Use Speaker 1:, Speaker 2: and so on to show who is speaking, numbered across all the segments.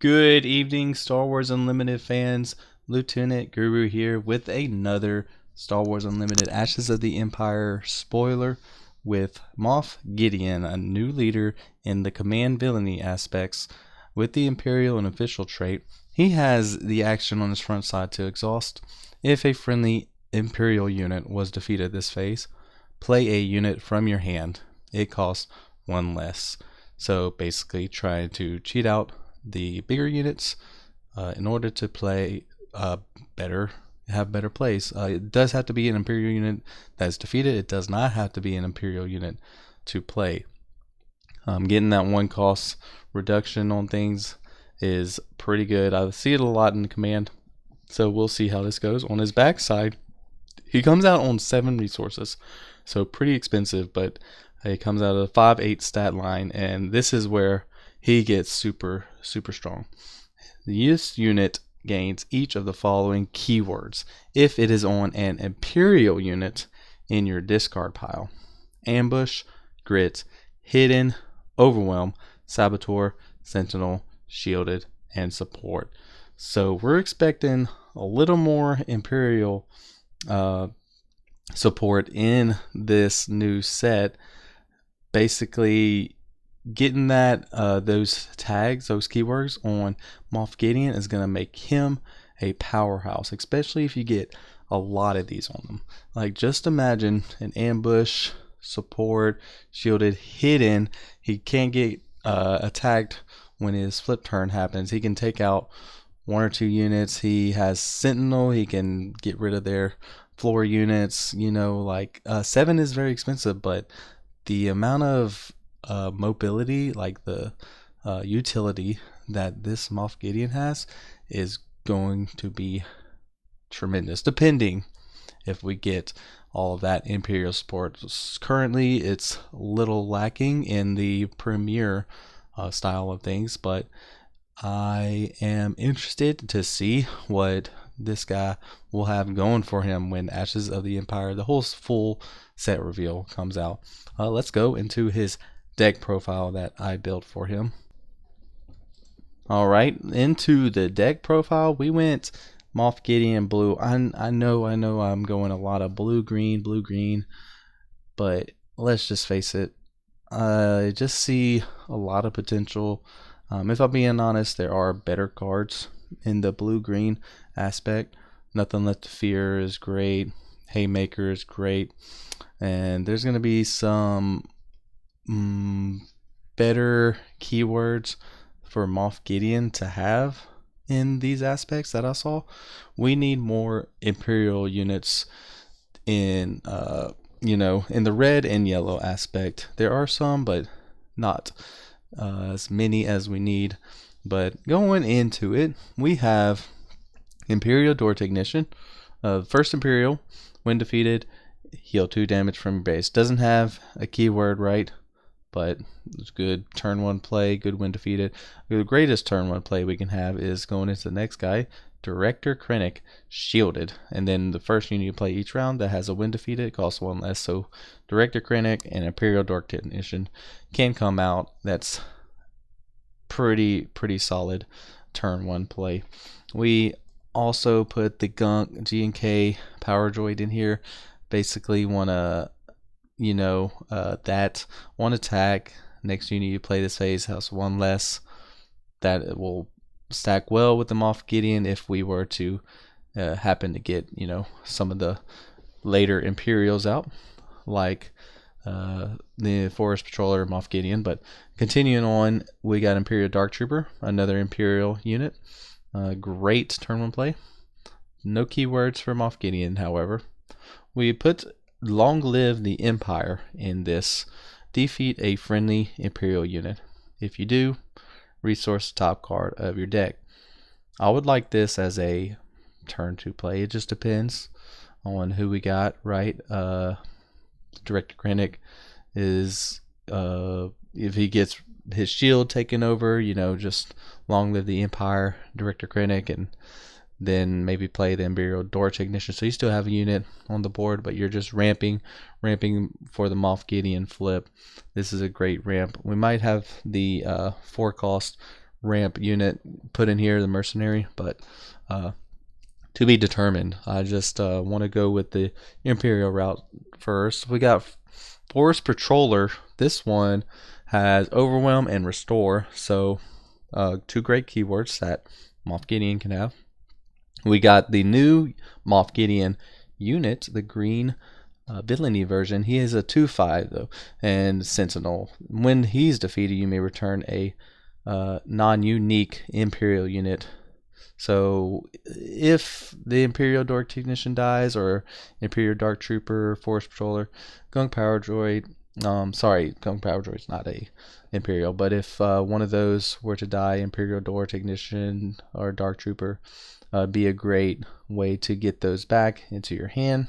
Speaker 1: Good evening, Star Wars Unlimited fans. LtGuru here with another Star Wars Unlimited Ashes of the Empire spoiler with Moff Gideon, a new leader in the command villainy aspects with the Imperial and official trait. He has the action on his front side to exhaust. If a friendly Imperial unit was defeated this phase, play a unit from your hand. It costs one less. So basically trying to cheat out the bigger units in order to play have better plays. It does have to be an Imperial unit that is defeated. It does not have to be an Imperial unit to play. Getting that one cost reduction on things is pretty good. I see it a lot in command, so we'll see how this goes. On his backside, he comes out on 7 resources, so pretty expensive, but he comes out of a 5/8 stat line, and this is where he gets super strong. This unit gains each of the following keywords if it is on an Imperial unit in your discard pile: ambush, grit, hidden, overwhelm, saboteur, sentinel, shielded, and support. So we're expecting a little more Imperial support in this new set. Basically, getting that those tags, those keywords on Moff Gideon is going to make him a powerhouse, especially if you get a lot of these on them. Like, just imagine an ambush, support, shielded, hidden. He can't get attacked when his flip turn happens. He can take out 1 or 2 units. He has sentinel. He can get rid of their floor units. 7 is very expensive, but the amount of mobility, like the utility that this Moff Gideon has, is going to be tremendous, depending if we get all of that Imperial support. Currently, it's a little lacking in the Premier style of things, but I am interested to see what this guy will have going for him when Ashes of the Empire, the whole full set reveal, comes out. Let's go into his deck profile that I built for him. Alright, into the deck profile, we went Moff Gideon blue. I know I'm going a lot of blue green, but let's just face it, I just see a lot of potential. If I'm being honest, there are better cards in the blue-green aspect. Nothing Left to Fear is great. Haymaker is great. And there's going to be some better keywords for Moff Gideon to have in these aspects that I saw. We need more Imperial units in in the red and yellow aspect. There are some, but not as many as we need. But going into it, we have Imperial Door Technician. First Imperial, when defeated, heal 2 damage from your base. Doesn't have a keyword, right? But it's good turn 1 play, good when defeated. The greatest turn 1 play we can have is going into the next guy, Director Krennic, shielded. And then the first unit you play each round that has a when defeated, it costs 1 less. So Director Krennic and Imperial Door Technician can come out. That's pretty solid turn 1 play. We also put the Gunk G&K Power Droid in here. Basically want to that one attack, next unit you play this phase has 1 less. That will stack well with the Moff Gideon if we were to happen to get some of the later Imperials out, like the Forest Patroller Moff Gideon. But continuing on, we got Imperial Dark Trooper, another Imperial unit. Great turn 1 play. No keywords for Moff Gideon, however. We put Long Live the Empire in this. Defeat a friendly Imperial unit. If you do, resource the top card of your deck. I would like this as a turn 2 play. It just depends on who we got, right? Director Krennic is if he gets his shield taken over, just Long Live the Empire, Director Krennic, and then maybe play the Imperial Door Technician. So you still have a unit on the board, but you're just ramping for the Moff Gideon flip. This is a great ramp. We might have the 4 cost ramp unit put in here the mercenary, but to be determined. I just want to go with the Imperial route first. We got Forest Patroller. This one has Overwhelm and Restore, so two great keywords that Moff Gideon can have. We got the new Moff Gideon unit, the green villainy version. He is a 2/5 though, and Sentinel. When he's defeated, you may return a non-unique Imperial unit. So if the Imperial Dark Technician dies, or Imperial Dark Trooper, Force Patroller, Gung Power Droid, sorry, Gung Power Droid's not a Imperial, but if one of those were to die, Imperial Dark Technician or Dark Trooper, be a great way to get those back into your hand.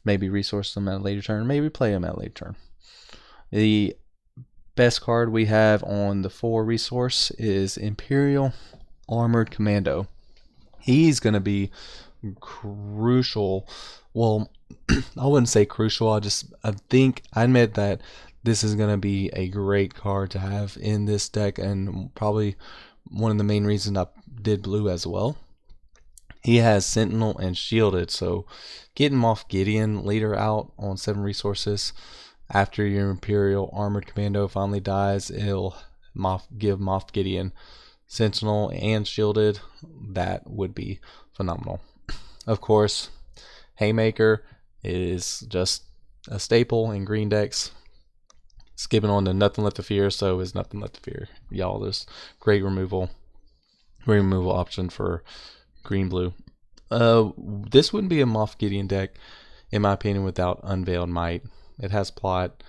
Speaker 1: Maybe resource them at a later turn, maybe play them at a later turn. The best card we have on the 4 resource is Imperial Armored Commando. He's going to be crucial. Well, I wouldn't say crucial. I admit that this is going to be a great card to have in this deck, and probably one of the main reasons I did blue as well. He has Sentinel and Shielded, so getting Moff Gideon Leader out on 7 resources after your Imperial Armored Commando finally dies, it'll give Moff Gideon Sentinel and Shielded. That would be phenomenal. Of course, Haymaker is just a staple in green decks. Skipping on to Nothing Left to Fear, so is Nothing Left to Fear. Y'all, there's great removal option for green-blue. This wouldn't be a Moff Gideon deck, in my opinion, without Unveiled Might. It has plot.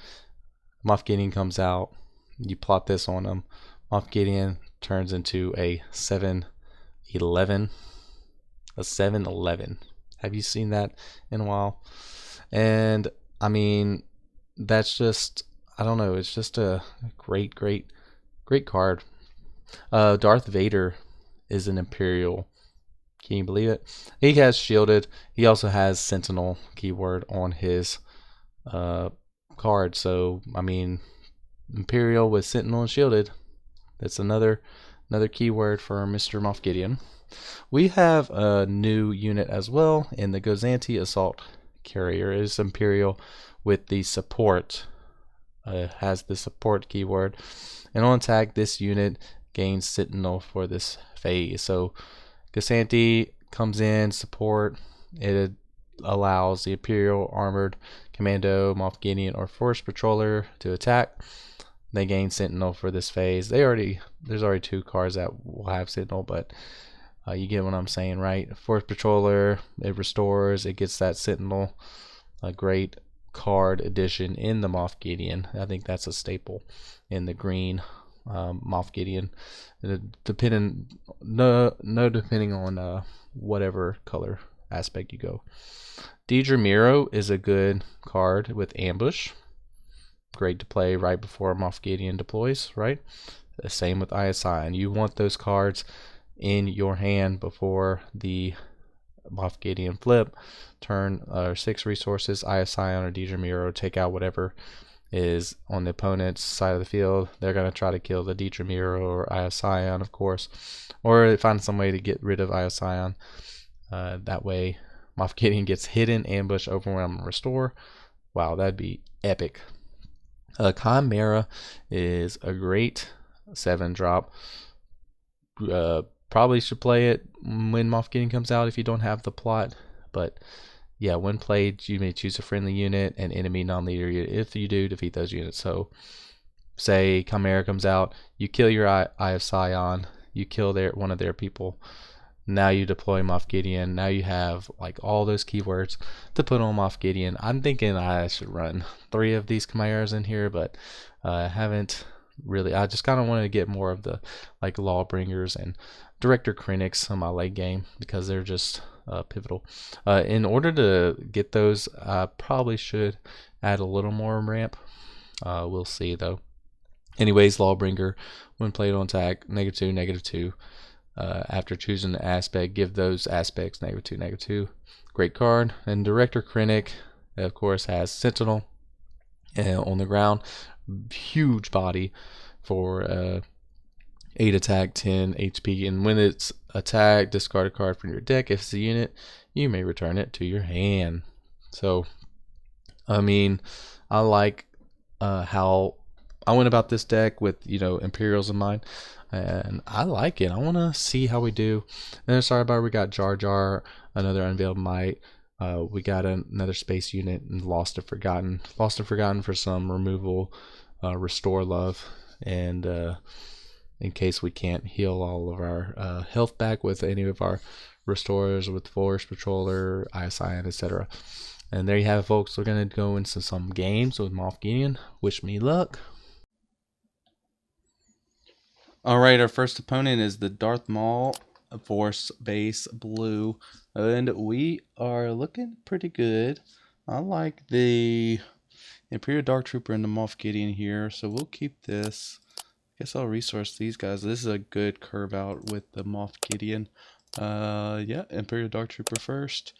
Speaker 1: Moff Gideon comes out. You plot this on him. Moff Gideon turns into a 7/11. A 7/11. Have you seen that in a while? And I mean, that's just, I don't know, it's just a great card. Darth Vader is an Imperial. Can you believe it? He has Shielded. He also has Sentinel keyword on his card. So I mean, Imperial with Sentinel and Shielded. That's another keyword for Mr. Moff Gideon. We have a new unit as well in the Gozanti Assault Carrier. It is Imperial with the support. Has the support keyword, and on attack, this unit gains Sentinel for this phase. So Gozanti comes in support. It allows the Imperial Armored Commando, Moff Gideon, or Force Patroller to attack. They gain Sentinel for this phase. There's already 2 cards that will have Sentinel, but you get what I'm saying, right? Force Patroller, it restores, it gets that Sentinel. A great card addition in the Moff Gideon. I think that's a staple in the green Moff Gideon. Depending on whatever color aspect you go. LtGuru is a good card with Ambush. Great to play right before Moff Gideon deploys, right? The same with ISI, and you want those cards in your hand before the Moff Gideon flip. Turn 6 resources, ISI or LtGuru, take out whatever is on the opponent's side of the field. They're going to try to kill the LtGuru or ISI, of course, or find some way to get rid of ISI. That way Moff Gideon gets hidden, ambush, overwhelm, and restore. Wow, that'd be epic. Chimera is a great 7-drop. Probably should play it when Moff Gideon comes out if you don't have the plot. But yeah, when played, you may choose a friendly unit and enemy non-leader unit. If you do, defeat those units. So say Chimera comes out, you kill your ISI, you kill one of their people. Now you deploy Moff Gideon. Now you have like all those keywords to put on Moff Gideon. I'm thinking I should run 3 of these Chimeras in here, but I haven't really. I just kind of wanted to get more of the like Lawbringers and Director Krennics on my late game because they're just pivotal. In order to get those, I probably should add a little more ramp. We'll see though. Anyways, Lawbringer, when played on attack, -2, -2. After choosing the aspect, give those aspects -2, -2. Great card. And Director Krennic, of course, has Sentinel on the ground. Huge body for 8 attack, 10 HP, and when it's attacked, discard a card from your deck. If it's a unit, you may return it to your hand. So, I mean, I like how I went about this deck with, Imperials in mind, and I like it. I want to see how we do. And then sorry about we got Jar Jar, another Unveiled Might. We got another space unit and Lost and Forgotten. Lost and Forgotten for some removal, restore love, and in case we can't heal all of our health back with any of our restorers, with Force Patroller, Ion, etc. And there you have it, folks. We're going to go into some games with Moff Gideon. Wish me luck. Alright, our first opponent is the Darth Maul Force Base Blue. And we are looking pretty good. I like the Imperial Dark Trooper and the Moff Gideon here, so we'll keep this. Guess I'll resource these guys. This is a good curve out with the Moff Gideon. Yeah, Imperial Dark Trooper first.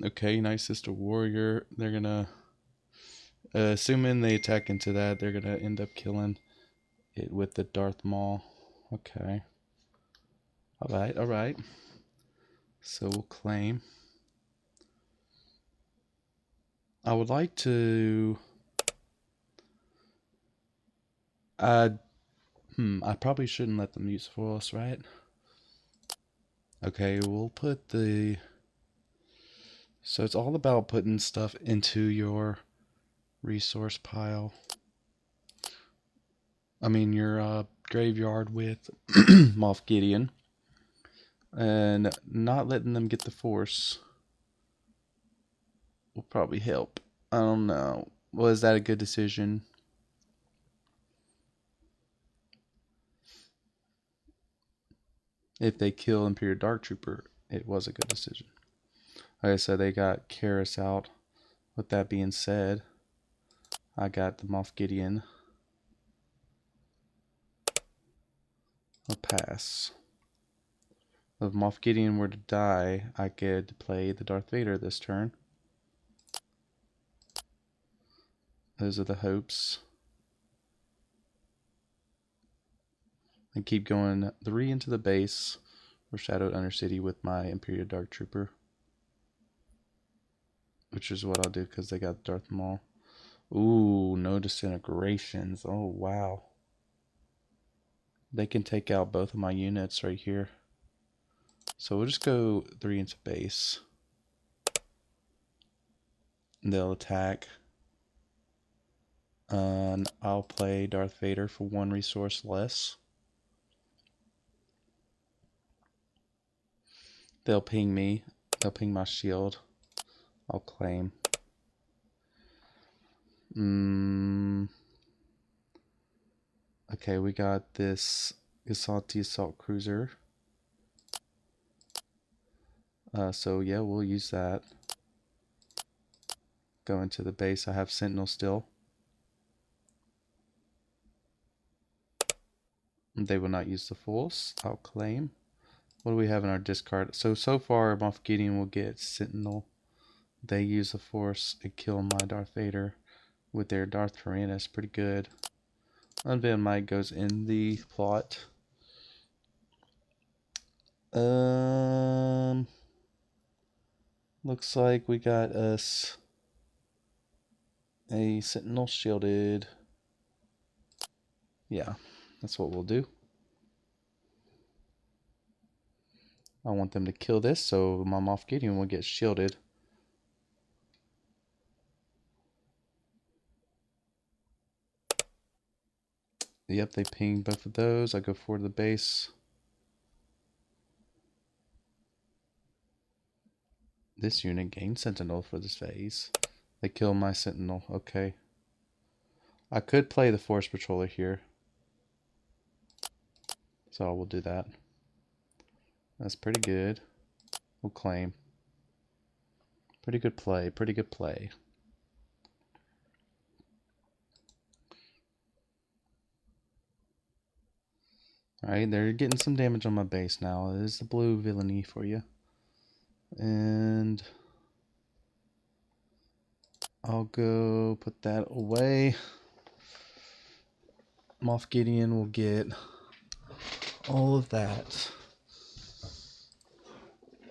Speaker 1: Okay, Night Sister Warrior. They're gonna, assuming they attack into that, they're gonna end up killing it with the Darth Maul. Okay. Alright, alright. So we'll claim. I would like to... I probably shouldn't let them use foils, right? Okay, we'll put the... So it's all about putting stuff into your resource pile. I mean your graveyard with Moff Gideon. And not letting them get the force will probably help. I don't know. Was that a good decision? If they kill Imperial Dark Trooper, it was a good decision. Like I said, they got Karis out. With that being said, I got the Moff Gideon. A pass. If Moff Gideon were to die, I could play the Darth Vader this turn. Those are the hopes. And keep going 3 into the base for Shadowed Undercity with my Imperial Dark Trooper. Which is what I'll do because they got Darth Maul. Ooh, no disintegrations. Oh, wow. They can take out both of my units right here. So we'll just go 3 into base. They'll attack. And I'll play Darth Vader for 1 resource less. They'll ping me. They'll ping my shield. I'll claim. Okay, we got this Gassalti Assault Cruiser. So yeah, we'll use that. Go into the base. I have Sentinel still. They will not use the Force. I'll claim. What do we have in our discard? So far, Moff Gideon will get Sentinel. They use the Force and kill my Darth Vader with their Darth Tyrannus. Pretty good. Unveiled Might goes in the plot. Looks like we got us a Sentinel shielded. Yeah, that's what we'll do. I want them to kill this, so my Moff Gideon will get shielded. Yep, they ping both of those. I go forward to the base. This unit gains Sentinel for this phase. They kill my Sentinel. Okay. I could play the Force Patroller here. So I will do that. That's pretty good. We'll claim. Pretty good play. Pretty good play. Alright, they're getting some damage on my base now. It is the blue villainy for you. And I'll go put that away. Moff Gideon will get all of that.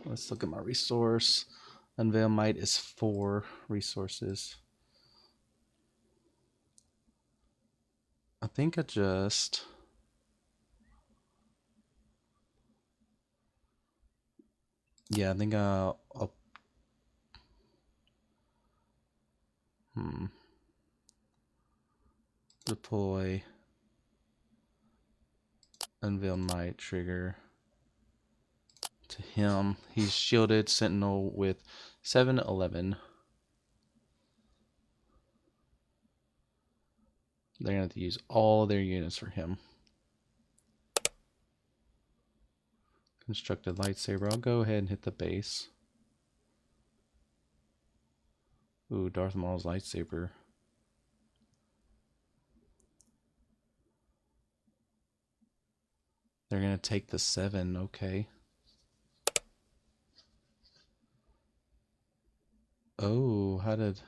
Speaker 1: Let's look at my resource. Unveil Might is 4 resources. I think I just... Yeah, I think I'll deploy Unveil Might trigger to him. He's shielded Sentinel with 7-11. They're going to have to use all their units for him. Constructed lightsaber. I'll go ahead and hit the base. Ooh, Darth Maul's lightsaber. They're going to take the 7. Okay. Oh, how did...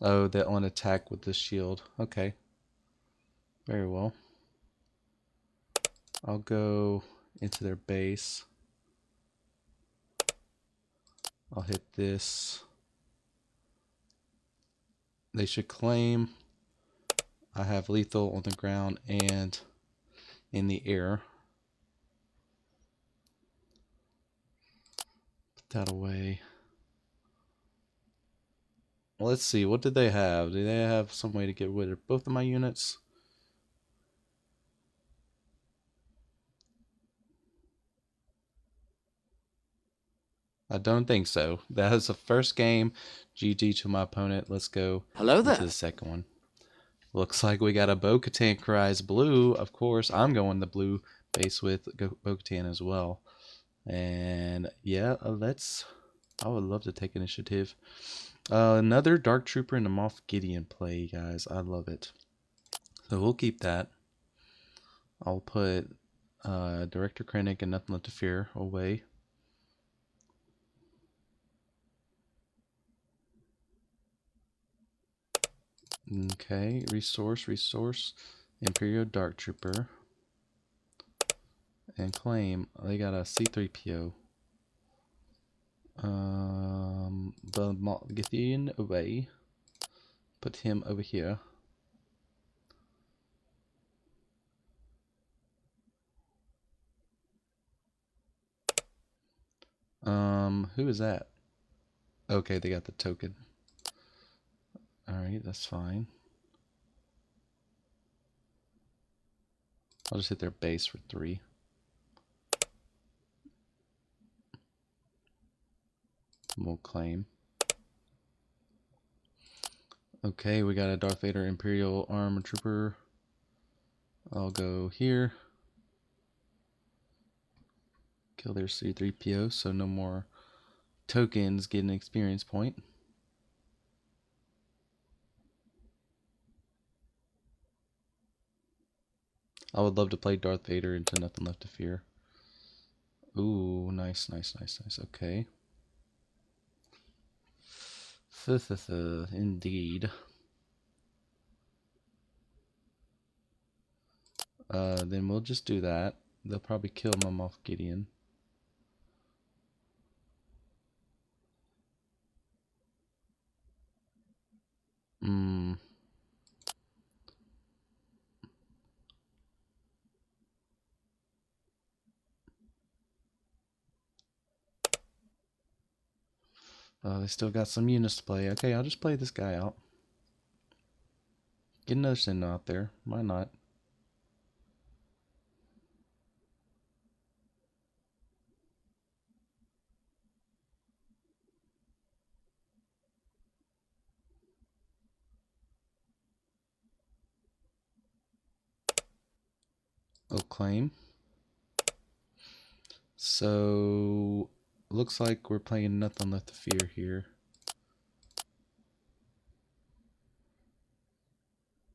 Speaker 1: Oh, that on attack with the shield. Okay. Very well. I'll go into their base. I'll hit this. They should claim I have lethal on the ground and in the air. Put that away. Well, let's see. What did they have? Do they have some way to get rid of both of my units? I don't think so. That is the first game. GG to my opponent. Let's go into the second one. Looks like we got a Bo-Katan Cries blue. Of course, I'm going the blue base with Bo-Katan as well. And yeah, I would love to take initiative. Another Dark Trooper and a Moff Gideon play, guys. I love it. So we'll keep that. I'll put Director Krennic and Nothing Left to Fear away. Okay, resource. Imperial Dark Trooper. And claim. They got a C-3PO. The Moff Gideon away. Put him over here. Who is that? Okay, they got the token. Alright, that's fine. I'll just hit their base for 3. We'll claim. Okay, we got a Darth Vader Imperial Armor Trooper. I'll go here. Kill their C-3PO, so no more tokens get an experience point. I would love to play Darth Vader into Nothing Left to Fear. Ooh, nice. Okay. Indeed. Then we'll just do that. They'll probably kill my Moff Gideon. They still got some units to play. Okay, I'll just play this guy out. Get another sin out there. Why not? Oh, claim. So, looks like we're playing Nothing Left to Fear here.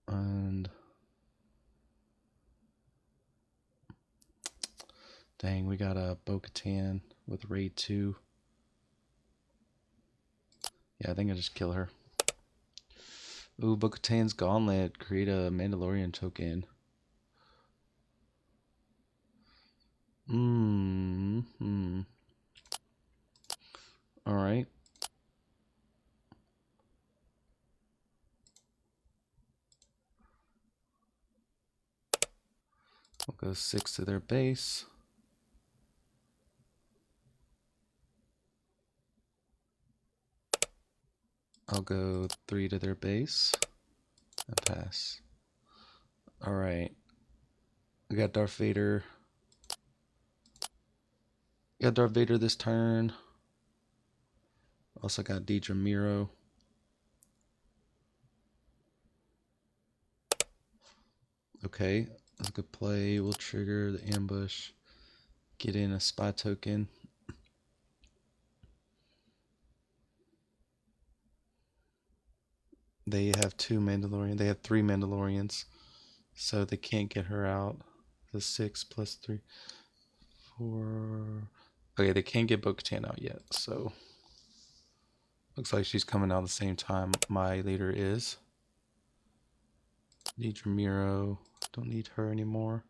Speaker 1: And dang, we got a Bo-Katan with Raid 2. Yeah, I think I just kill her. Ooh, Bo-Katan's Gauntlet. Create a Mandalorian token. Alright. We'll go 6 to their base. I'll go 3 to their base and pass. Alright. We got Darth Vader. Got Darth Vader this turn. Also got Deidre Miro. Okay, that's a good play. We'll trigger the ambush. Get in a spy token. They have 2 Mandalorians. They have 3 Mandalorians. So they can't get her out. The 6 plus 3. 4. Okay, they can't get Bo-Katan out yet. So looks like she's coming out at the same time my leader is. Deidre Miro. Don't need her anymore.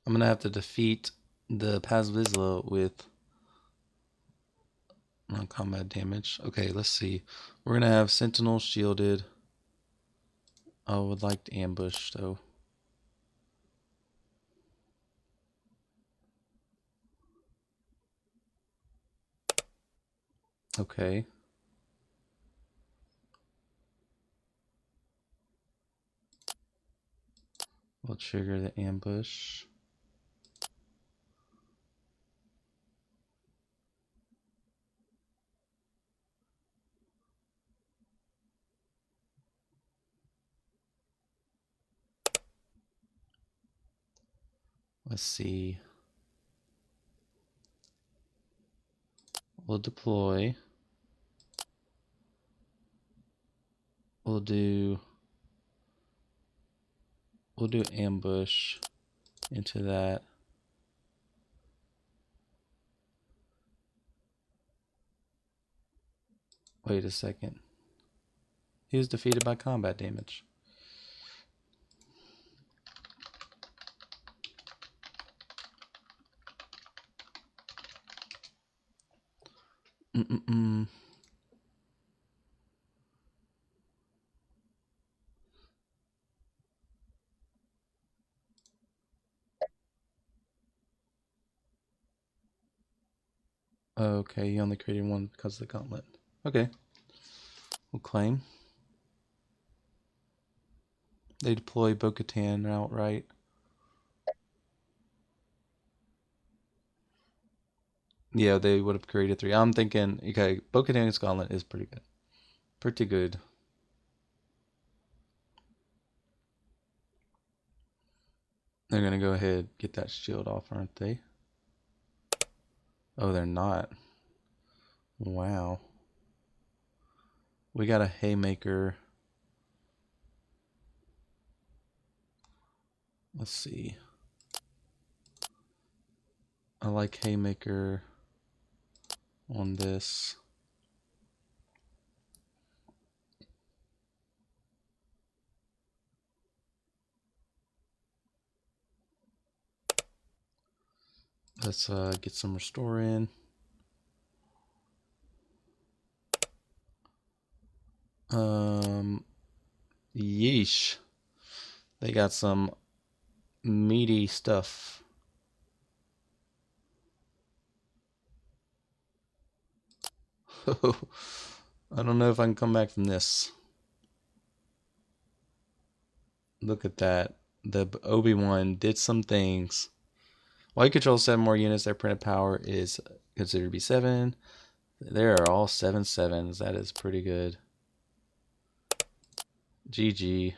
Speaker 1: I'm going to have to defeat the Paz Vizsla with non-combat damage. Okay, let's see. We're going to have Sentinel shielded. I would like to ambush, though. Okay. We'll trigger the ambush. Let's see. We'll deploy. We'll do ambush into that. Wait a second. He was defeated by combat damage. Okay, he only created 1 because of the gauntlet. Okay. We'll claim. They deploy Bo-Katan outright. Yeah, they would have created 3. I'm thinking, okay, Bo-Katan's gauntlet is pretty good. Pretty good. They're going to go ahead get that shield off, aren't they? Oh, they're not. Wow. We got a Haymaker. Let's see. I like Haymaker on this. Let's get some restore in. Yeesh. They got some meaty stuff. I don't know if I can come back from this. Look at that. The Obi-Wan did some things. While you control 7 more units, their printed power is considered to be 7. There are all 7 sevens. That is pretty good. GG.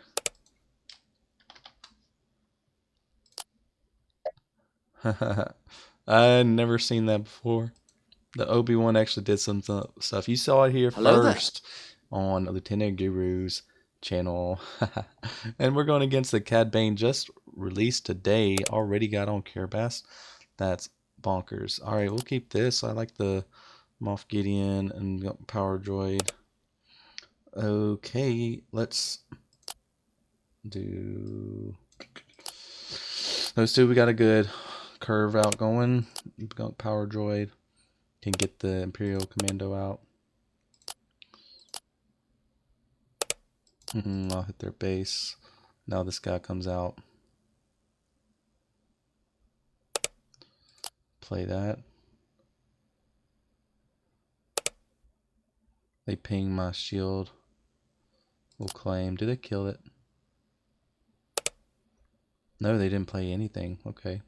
Speaker 1: I never seen that before. The Obi-Wan actually did some stuff. You saw it here
Speaker 2: Hello
Speaker 1: first on Lieutenant Guru's channel. And we're going against the Cad Bane, just released today. Already got on Carabas. That's bonkers. Alright, we'll keep this. I like the Moff Gideon and Power Droid. Okay, let's do those two. We got a good curve out going. We got Power Droid. Can get the Imperial Commando out. I'll hit their base. Now this guy comes out. Play that. They ping my shield. We'll claim. Do they kill it? No, they didn't play anything. Okay.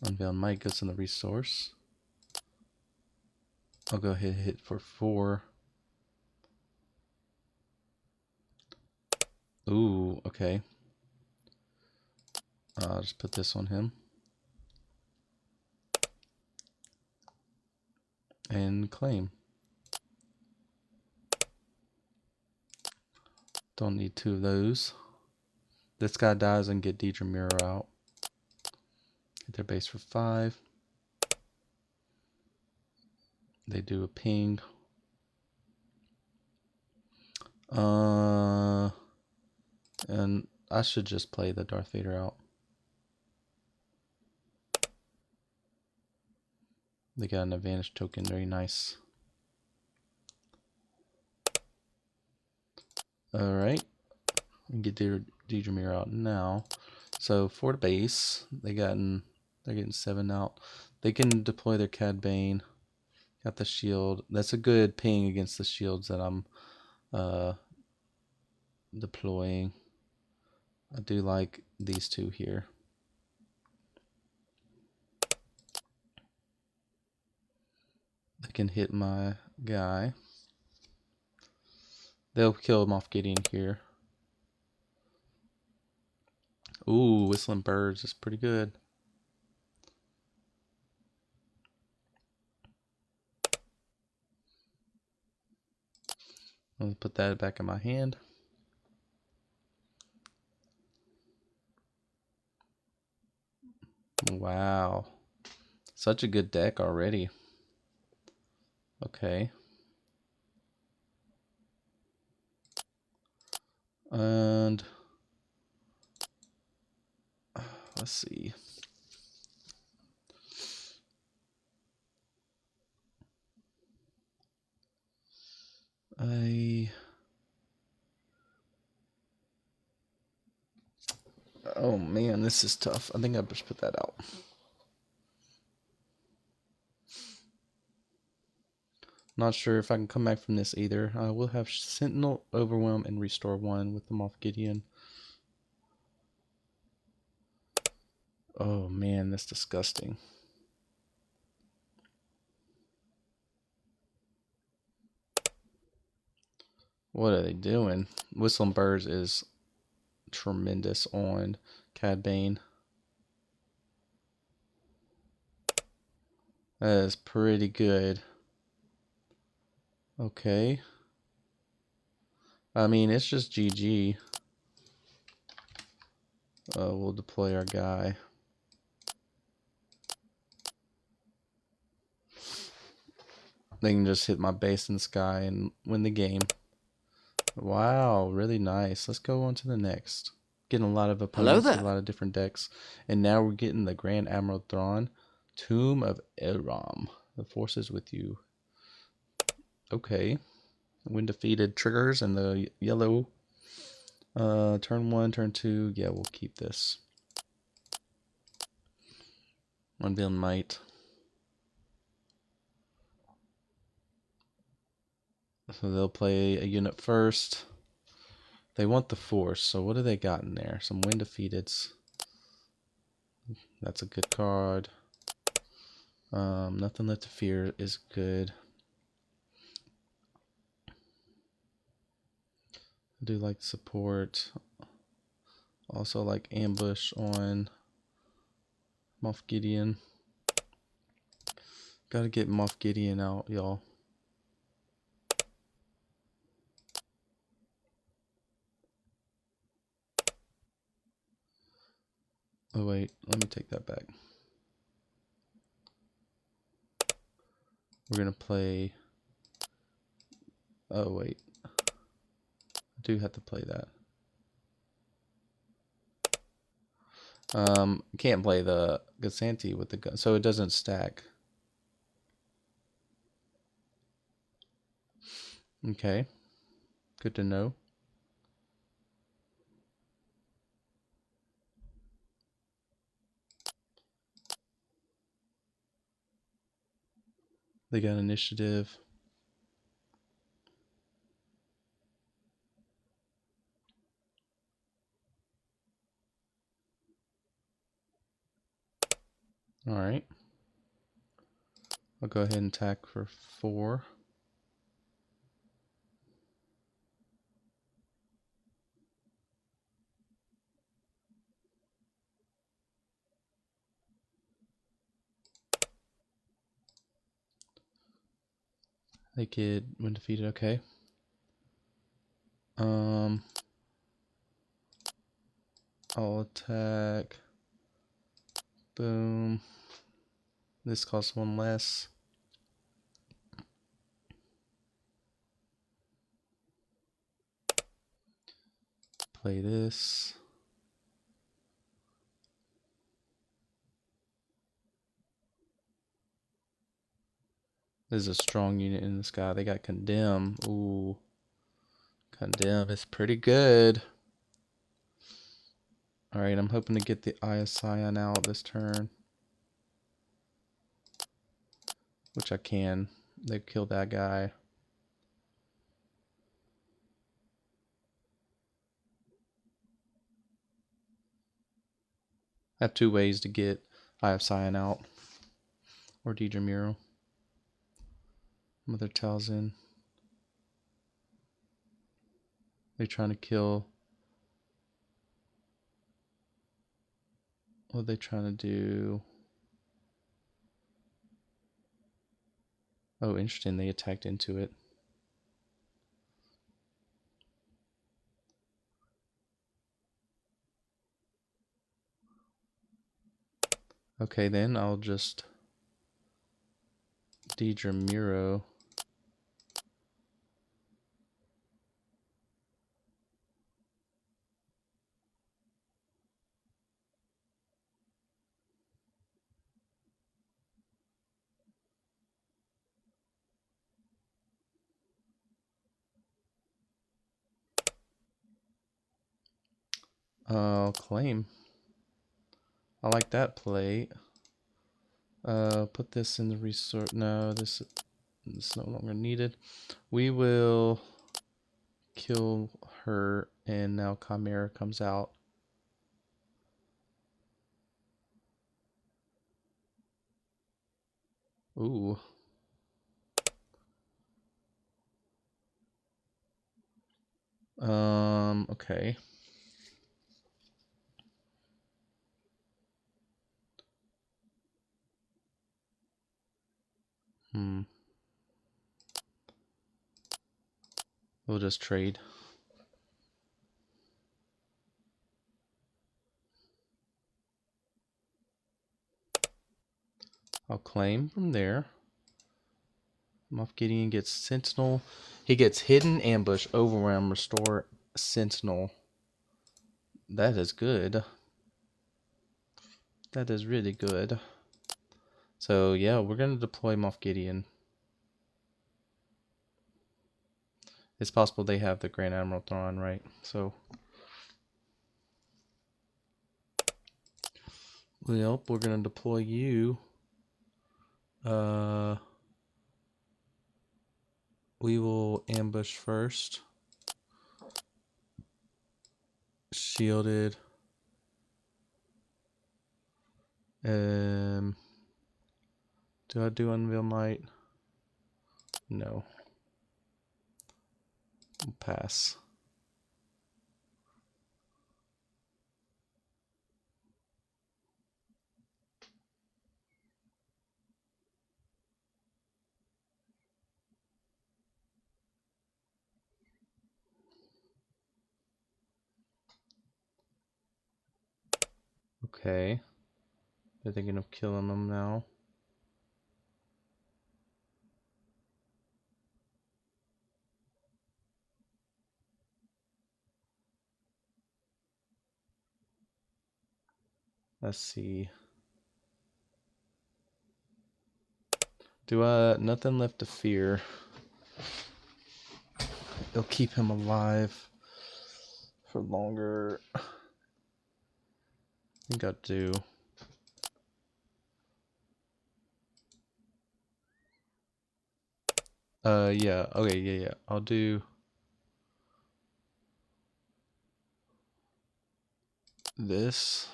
Speaker 1: Unveiled Might goes in the resource. I'll go ahead and hit for 4. Ooh, okay. I'll just put this on him. And claim. Don't need 2 of those. This guy dies and get LtGuru out. Hit their base for 5. They do a ping. And I should just play the Darth Vader out. They got an advantage token. Very nice. Alright. Get their LtGuru out now. So for the base, they're getting 7 out. They can deploy their Cad Bane. Got the shield. That's a good ping against the shields that I'm deploying. I do like these 2 here. They can hit my guy. They'll kill Moff Gideon here. Ooh, Whistling Birds is pretty good. I'll put that back in my hand. Wow. Such a good deck already. Okay. And let's see. Oh man, this is tough. I think I just put that out. Not sure if I can come back from this either. I will have Sentinel, Overwhelm, and Restore 1 with the Moff Gideon. Oh man, that's disgusting. What are they doing? Whistling Birds is tremendous on Cad Bane. That is pretty good. Okay. I mean, it's just GG. We'll deploy our guy. They can just hit my base in the sky and win the game. Wow, really nice. Let's go on to the next. Getting a lot of opponents, a lot of different decks. And now we're getting the Grand Admiral Thrawn, Tomb of Elram. The force is with you. Okay. When defeated, triggers and the yellow. Turn 1, turn 2. Yeah, we'll keep this. Unveiled Might. So they'll play a unit first. They want the force, so what do they got in there? Some Wind Defeateds. That's a good card. Nothing Left to Fear is good. I do like support. Also like Ambush on Moff Gideon. Gotta get Moff Gideon out, y'all. Oh wait, let me take that back. We're gonna play. Oh wait, I do have to play that. Can't play the Gasanti with the gun, so it doesn't stack. Okay, good to know. They got initiative. All right. I'll go ahead and attack for 4. They get when defeated. Okay. I'll attack. Boom. This costs 1 less. Play this. This is a strong unit in this guy. They got Condemn. Ooh. Condemn is pretty good. Alright, I'm hoping to get the Eye of Sion out this turn. Which I can. They've killed that guy. I have 2 ways to get Eye of Sion out. Or LtGuru. Mother Talzin. They're trying to kill. What are they trying to do? Oh, interesting. They attacked into it. Okay, then I'll just LtGuru. Claim. I like that play. Put this in the resource. No, this is no longer needed. We will kill her, and now Chimera comes out. Ooh. Okay. We'll just trade. I'll claim from there. Moff Gideon gets Sentinel. He gets Hidden Ambush, Overwhelm, Restore, Sentinel. That is good. That is really good. So yeah, we're gonna deploy Moff Gideon. It's possible they have the Grand Admiral Thrawn, right? So, well, we're gonna deploy you. We will ambush first. Shielded. Do I do Unveil Might? No. We'll pass. Okay. They're thinking of killing them now. Let's see. Nothing left to fear. It'll keep him alive for longer. I think I'll do. Yeah. Okay, yeah. I'll do this.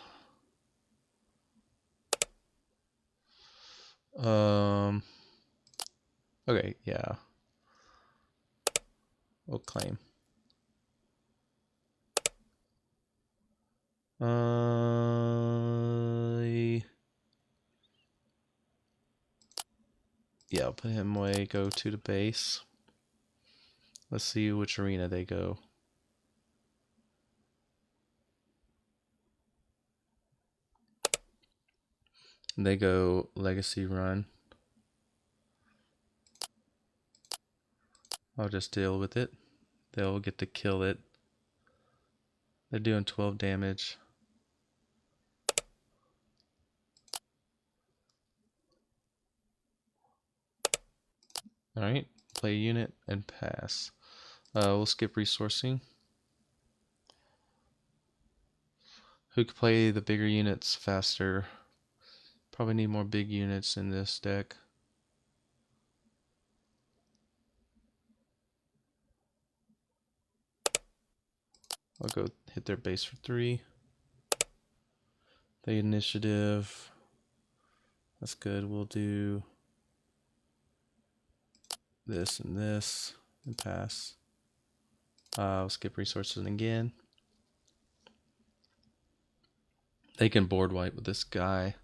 Speaker 1: Okay, yeah. We'll claim. Yeah, I'll put him away, go to the base. Let's see which arena they go. They go Legacy Run. I'll just deal with it. They'll get to kill it. They're doing 12 damage. Alright, play unit and pass. We'll skip resourcing. Who could play the bigger units faster? Probably need more big units in this deck. I'll go hit their base for 3. The initiative. That's good. We'll do this and pass. I'll skip resources again. They can board wipe with this guy.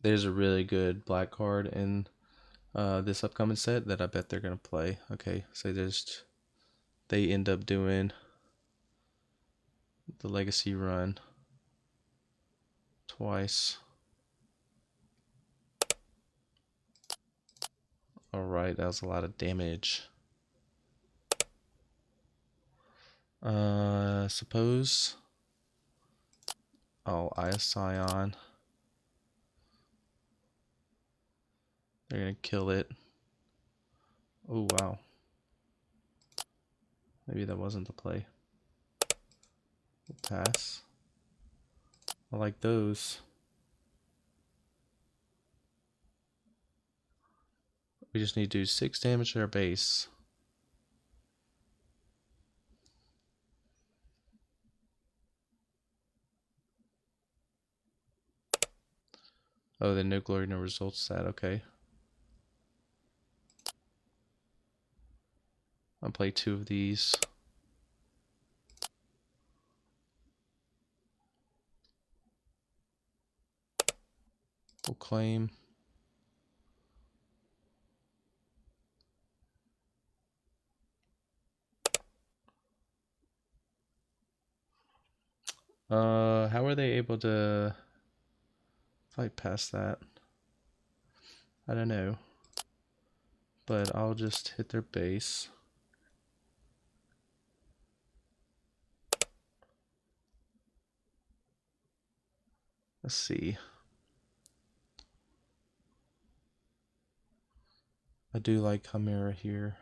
Speaker 1: There's a really good black card in this upcoming set that I bet they're gonna play. Okay, so they end up doing the Legacy Run twice. Alright, that was a lot of damage. Suppose I'll Ice Scion. They're gonna kill it. Oh wow. Maybe that wasn't the play. We'll pass. I like those. We just need to do 6 damage to our base. Oh, then no glory, no results set. Okay. I'll play 2 of these. We'll claim. How are they able to fight past that? I don't know. But I'll just hit their base. Let's see. I do like Chimera here.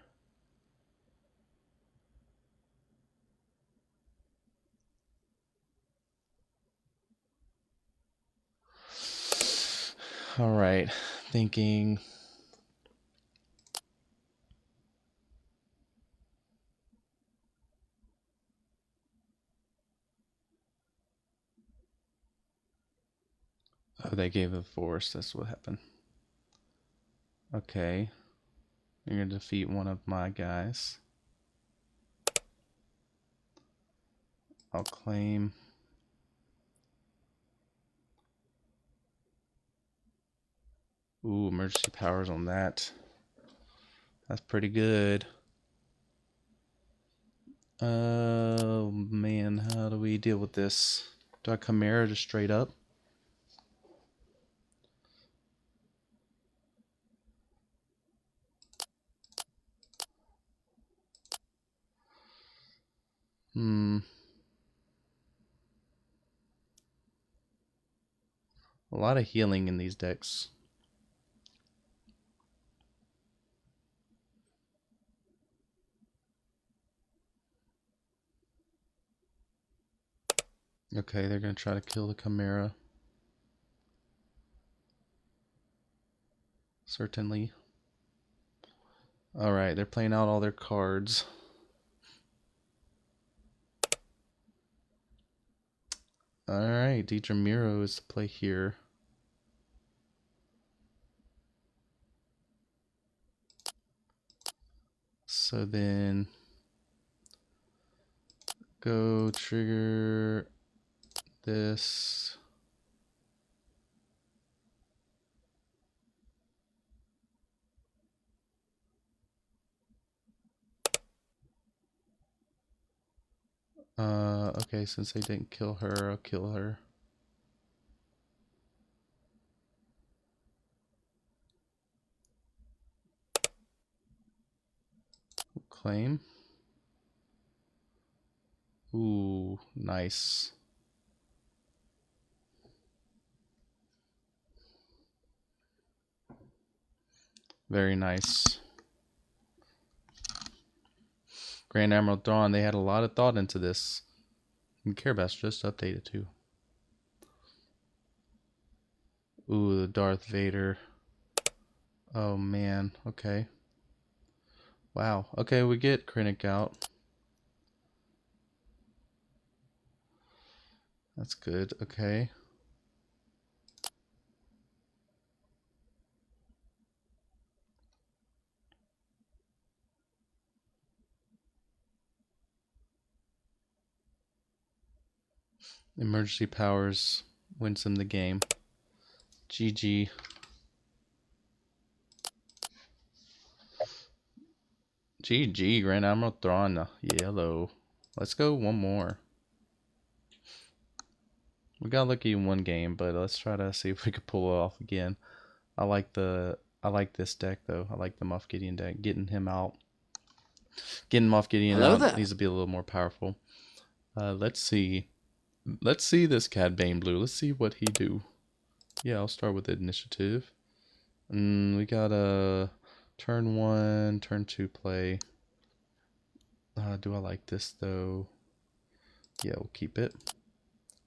Speaker 1: Alright, thinking. Oh, they gave the force. That's what happened. Okay. You're going to defeat one of my guys. I'll claim. Ooh, emergency powers on that. That's pretty good. Oh man, how do we deal with this? Do I Chimera just straight up? Hmm. A lot of healing in these decks. Okay, they're gonna try to kill the Chimera. Certainly. Alright, they're playing out all their cards. Alright, LtGuru is to play here. So then go trigger this. Okay, since they didn't kill her, I'll kill her. Claim. Ooh, nice. Very nice. Grand Admiral Thrawn, they had a lot of thought into this. And Carabas just updated too. Ooh, the Darth Vader. Oh man, okay. Wow, okay, we get Krennic out. That's good, okay. Emergency powers wins them the game. GG. GG, Grand Admiral Thrawn, yellow. Let's go one more. We got lucky in one game, but let's try to see if we could pull it off again. I like this deck though. I like the Moff Gideon deck. Getting Moff Gideon
Speaker 2: Hello
Speaker 1: out
Speaker 2: there.
Speaker 1: needs to be a little more powerful. Let's see. Let's see this Cad Bane Blue. Let's see what he do. Yeah, I'll start with the initiative. We got a turn 1, turn 2 play. Do I like this though? Yeah, we'll keep it.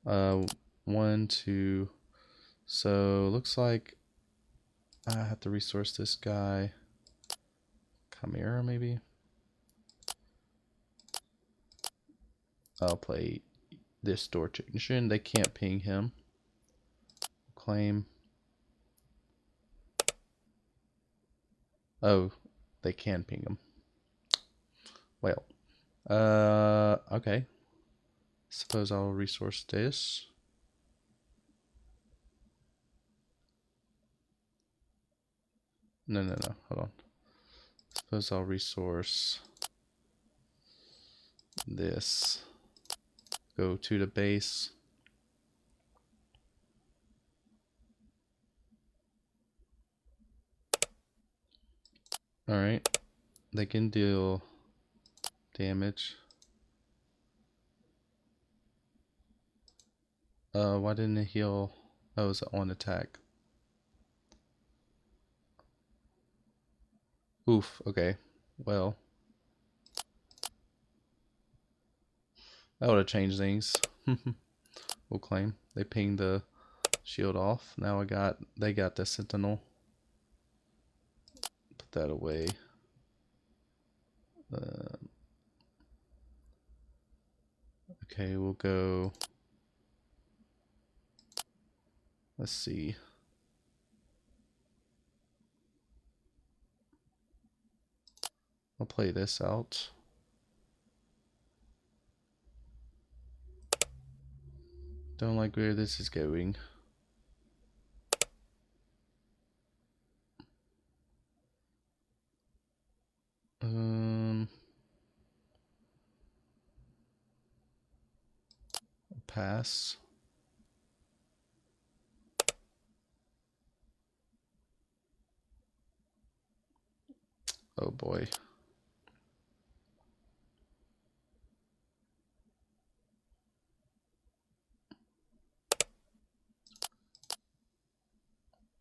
Speaker 1: 1, 2. So looks like I have to resource this guy. Chimera maybe. I'll play this door technician. They can't ping him. Claim. Oh, they can ping him. Well, okay. Suppose I'll resource this. No, hold on. Suppose I'll resource this. Go to the base. Alright. They can deal damage. Why didn't it heal? Oh, it was on attack. Oof, okay. Well, that would have changed things. We'll claim. They pinged the shield off. Now they got the sentinel. Put that away. Okay, we'll go. Let's see. I'll play this out. Don't like where this is going. Um, pass. Oh boy.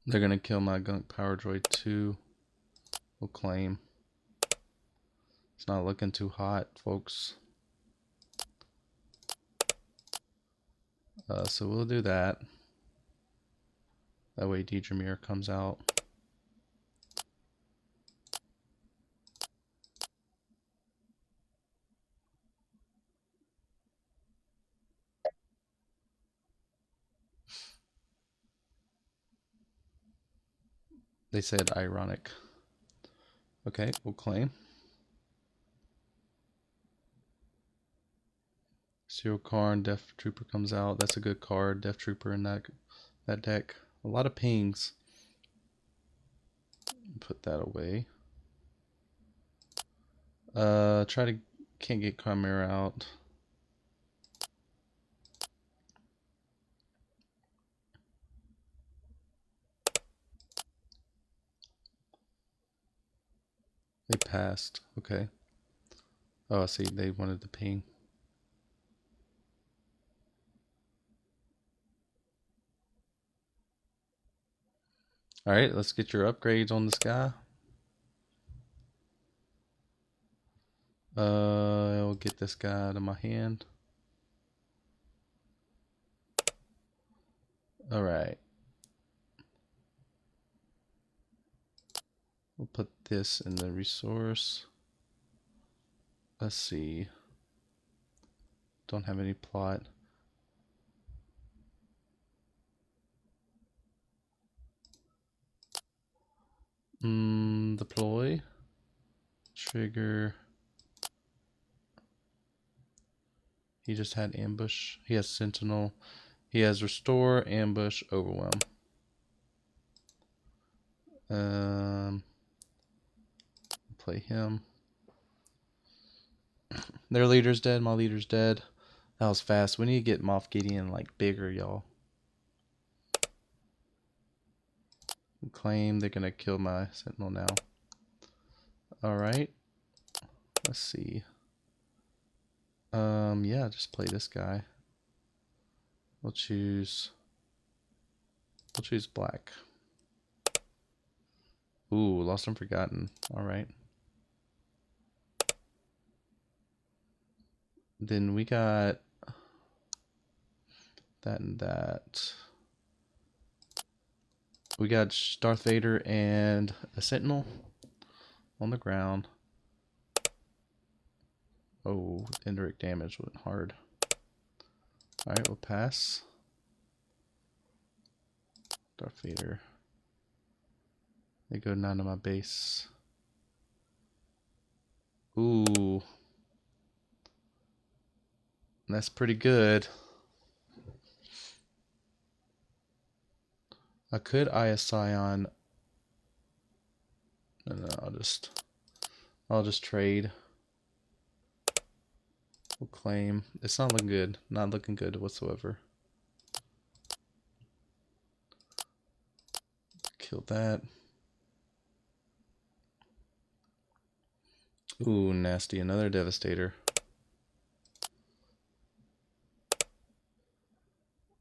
Speaker 1: They're gonna kill my gunk power droid too. We'll claim. It's not looking too hot, folks. So we'll do that. That way Deidre comes out. They said ironic. Okay, we'll claim. Zero Karn, Death Trooper comes out. That's a good card. Death Trooper in that deck. A lot of pings. Put that away. Can't get Chimera out. They passed. Okay. Oh, I see. They wanted the ping. Alright, let's get your upgrades on this guy. I'll get this guy out of my hand. Alright. We'll put this in the resource. Let's see. Don't have any plot. Deploy. Trigger. He just had ambush. He has sentinel. He has restore, ambush, overwhelm. Play him. Their leader's dead. My leader's dead. That was fast. We need to get Moff Gideon like bigger, y'all. Claim. They're gonna kill my sentinel now. All right. Let's see. Yeah, just play this guy. We'll choose black. Ooh, lost and forgotten. All right. Then we got that and that. We got Darth Vader and a Sentinel on the ground. Oh, indirect damage went hard. Alright, we'll pass. Darth Vader. They go down to my base. Ooh. That's pretty good. I could ISI on. No, I'll just trade. We'll claim. It's not looking good. Not looking good whatsoever. Kill that. Ooh, nasty. Another Devastator.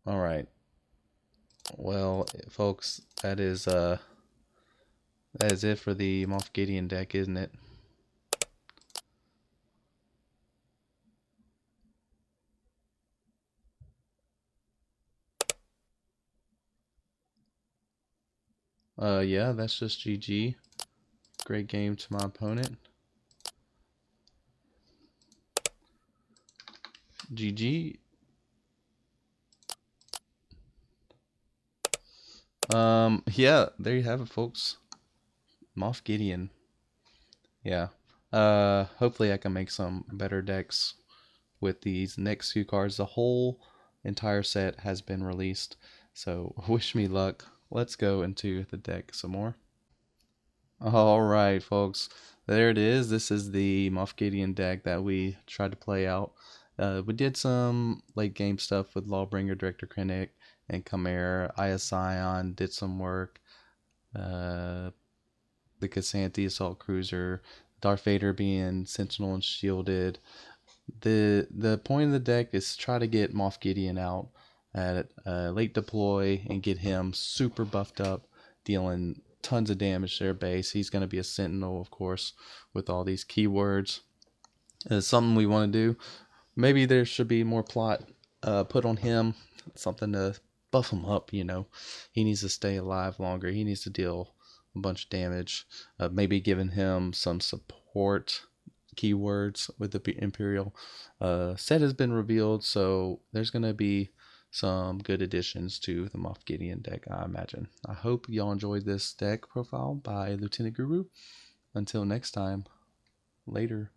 Speaker 1: Alright. Well, folks, that is it for the Moff Gideon deck, isn't it? Yeah, that's just GG. Great game to my opponent. GG. Yeah, there you have it, folks. Moff Gideon. Yeah. Hopefully I can make some better decks with these next few cards. The whole entire set has been released, so wish me luck. Let's go into the deck some more. Alright, folks, there it is. This is the Moff Gideon deck that we tried to play out. We did some late game stuff with Lawbringer, Director Krennic, and Chimera. Ion did some work. Uh, the Cassanti Assault Cruiser, Darth Vader being Sentinel and shielded. The point of the deck is to try to get Moff Gideon out at late deploy and get him super buffed up, dealing tons of damage to their base. He's going to be a Sentinel, of course, with all these keywords. It's something we want to do. Maybe there should be more plot put on him, something to buff him up. He needs to stay alive longer. He needs to deal a bunch of damage. Maybe giving him some support keywords with the Imperial. Set has been revealed, so there's going to be some good additions to the Moff Gideon deck, I imagine. I hope y'all enjoyed this deck profile by LtGuru. Until next time, later.